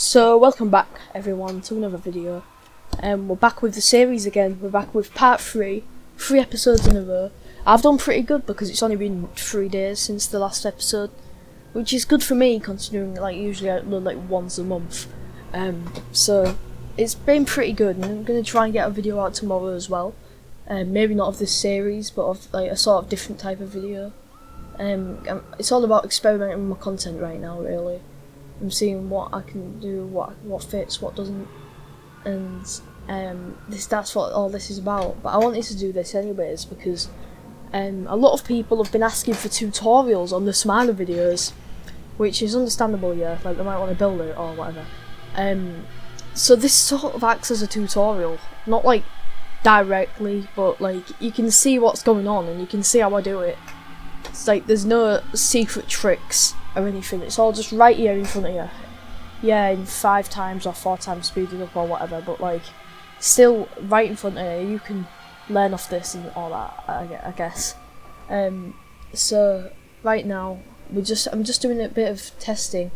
So welcome back everyone to another video. We're back with the series again. We're back with part 3 episodes in a row. I've done pretty good because it's only been 3 days since the last episode, which is good for me considering like usually I upload like once a month. So it's been pretty good, and I'm going to try and get a video out tomorrow as well. Maybe not of this series, but of like a sort of different type of video. It's all about experimenting with my content right now, really. I'm seeing what I can do, what fits, what doesn't, and that's what all this is about. But I wanted to do this anyways because a lot of people have been asking for tutorials on the Smiler videos, which is understandable, yeah, like they might want to build it or whatever. So this sort of acts as a tutorial, not like directly, but like you can see what's going on and you can see how I do it. It's like there's no secret tricks or anything, it's all just right here in front of you. Yeah, in 5 times or 4 times speeded up or whatever, but like still right in front of you. You can learn off this and all that, I guess. So right now I'm just doing a bit of testing.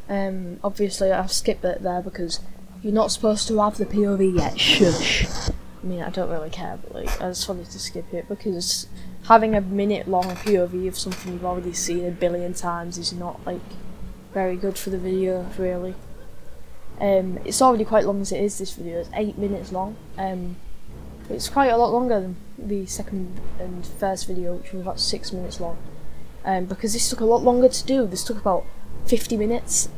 Obviously I've skipped it there because you're not supposed to have the POV yet. Shush. I mean, I don't really care, but like I just wanted to skip it because having a minute long POV of something you've already seen a billion times is not like very good for the video, really. It's already quite long as it is. This video is 8 minutes long. It's quite a lot longer than the second and first video, which was about 6 minutes long. Because this took a lot longer to do. This took about 50 minutes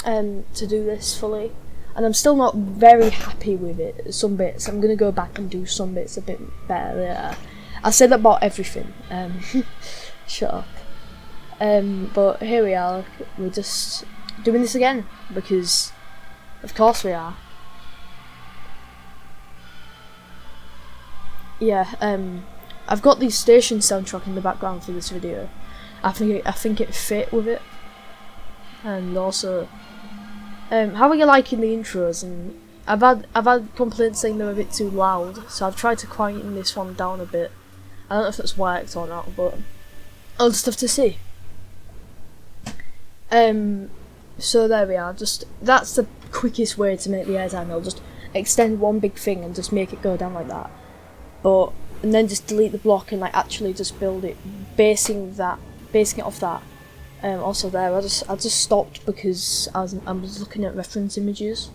to do this fully, and I'm still not very happy with it. Some bits I'm gonna go back and do some bits a bit better later. I say that about everything. Shut up. But here we are. We're just doing this again because, of course, we are. Yeah. I've got the station soundtrack in the background for this video. I think it fit with it, and also, how are you liking the intros? And I've had complaints saying they're a bit too loud, so I've tried to quieten this one down a bit. I don't know if that's worked or not, but I'll just have to see. So there we are. That's the quickest way to make the airtime. I'll just extend one big thing and just make it go down like that. And then just delete the block and like actually just build it, basing it off that. Also there, I just stopped because I was looking at reference images,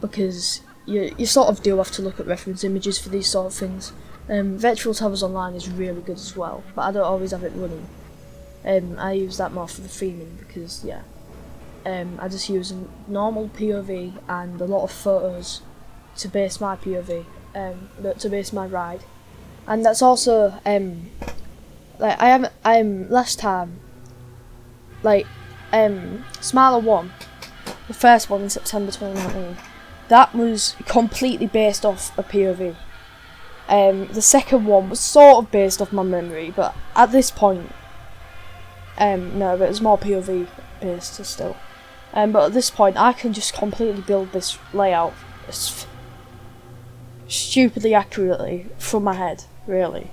because you sort of do have to look at reference images for these sort of things. Virtual Towers Online is really good as well, but I don't always have it running. I use that more for the theming because, yeah, I just use a normal POV and a lot of photos to base my POV, to base my ride. And that's also, like, last time, like, Smiler 1, the first one in September 2019, that was completely based off a POV. The second one was sort of based off my memory, but at this point, no, but it's more POV based still. But at this point, I can just completely build this layout stupidly accurately from my head, really.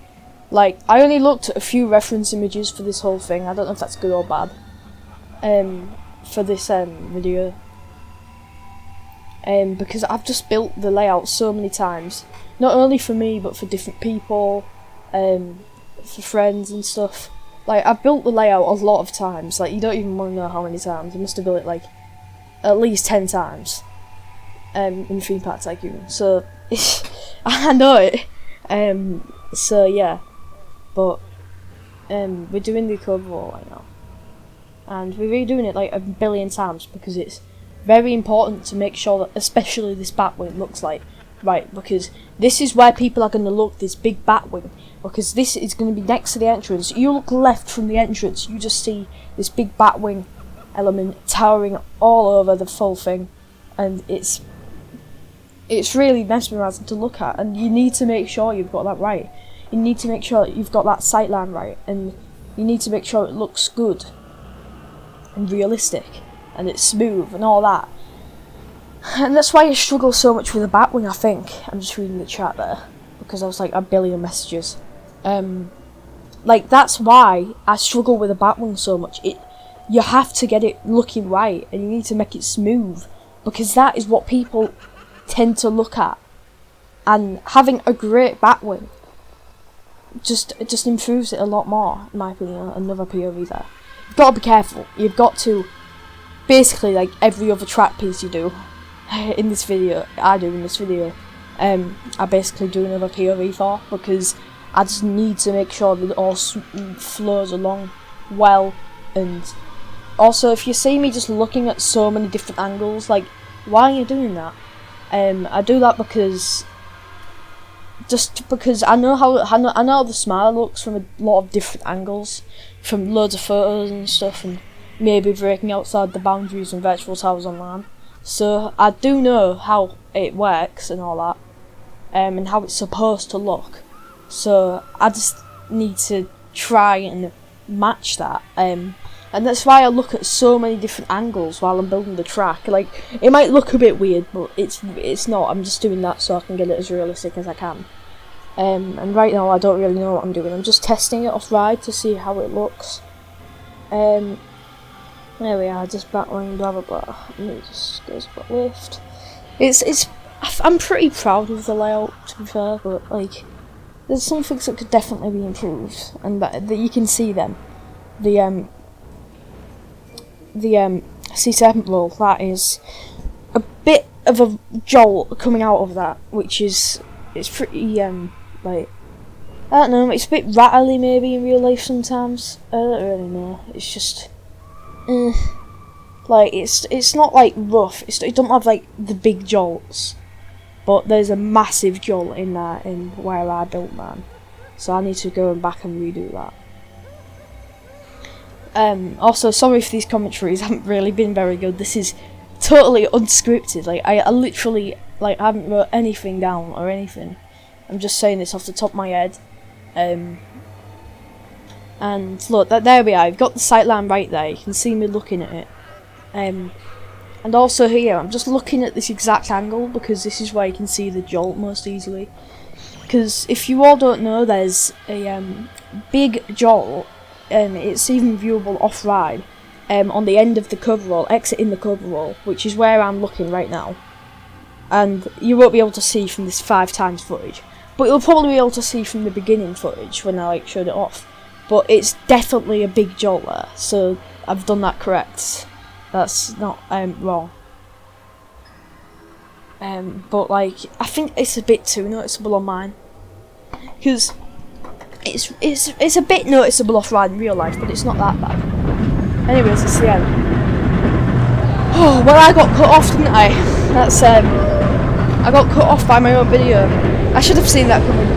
Like, I only looked at a few reference images for this whole thing. I don't know if that's good or bad. For this video. Because I've just built the layout so many times. Not only for me, but for different people, for friends and stuff. Like, I've built the layout a lot of times. Like, you don't even want to know how many times. I must have built it, like, at least 10 times in Theme Park Tycoon. So, I know it. So, yeah. But, we're doing the cobra wall right now. And we're redoing it, like, a billion times because it's very important to make sure that, especially this bat wing, looks like right, because this is where people are going to look, this big bat wing, because this is going to be next to the entrance. You look left from the entrance, you just see this big bat wing element towering all over the full thing, and it's really mesmerising to look at, and you need to make sure you've got that right. You need to make sure that you've got that sightline right, and you need to make sure it looks good and realistic, and it's smooth and all that. And that's why I struggle so much with the Batwing, I think. I'm just reading the chat there, because I was like a billion messages. Like, that's why I struggle with the Batwing so much. You have to get it looking right, and you need to make it smooth. because that is what people tend to look at, and having a great backwing just improves it a lot more, in my opinion. Another POV there. You've got to be careful. You've got to, basically, like every other track piece you do in this video, I I basically do another POV for, because I just need to make sure that it all flows along well. And also, if you see me just looking at so many different angles, like, why are you doing that? I do that because I know how the smile looks from a lot of different angles, from loads of photos and stuff, and maybe breaking outside the boundaries in Virtual Towers Online. So I do know how it works and all that, and how it's supposed to look. So I just need to try and match that, and that's why I look at so many different angles while I'm building the track. Like, it might look a bit weird, but it's not. I'm just doing that so I can get it as realistic as I can. And right now I don't really know what I'm doing. I'm just testing it off ride to see how it looks. There we are, just backwing, blah blah blah. And it just goes back lift. I'm pretty proud of the layout, to be fair, but like, there's some things that could definitely be improved, and that you can see them. The C7 roll, that is a bit of a jolt coming out of that, which is, it's pretty like, I don't know, it's a bit rattly maybe in real life sometimes. I don't really know. It's just like, it's not like rough. It don't have like the big jolts, but there's a massive jolt in that in where I built mine. So I need to go back and redo that. Also, sorry if these commentaries haven't really been very good. This is totally unscripted. Like, I literally, like, haven't wrote anything down or anything. I'm just saying this off the top of my head. And look, there we are. I've got the sightline right there. You can see me looking at it. And also here, I'm just looking at this exact angle because this is where you can see the jolt most easily. Because if you all don't know, there's a big jolt. It's even viewable off ride on the end of the cover roll, exiting the cover roll, which is where I'm looking right now. And you won't be able to see from this 5x footage, but you'll probably be able to see from the beginning footage when I like showed it off. But it's definitely a big jolt there, so I've done that correct. That's not wrong. But like, I think it's a bit too noticeable on mine, because it's a bit noticeable off ride in real life, but it's not that bad. Anyways, it's the end. Oh well, I got cut off, didn't I? That's I got cut off by my own video. I should have seen that coming.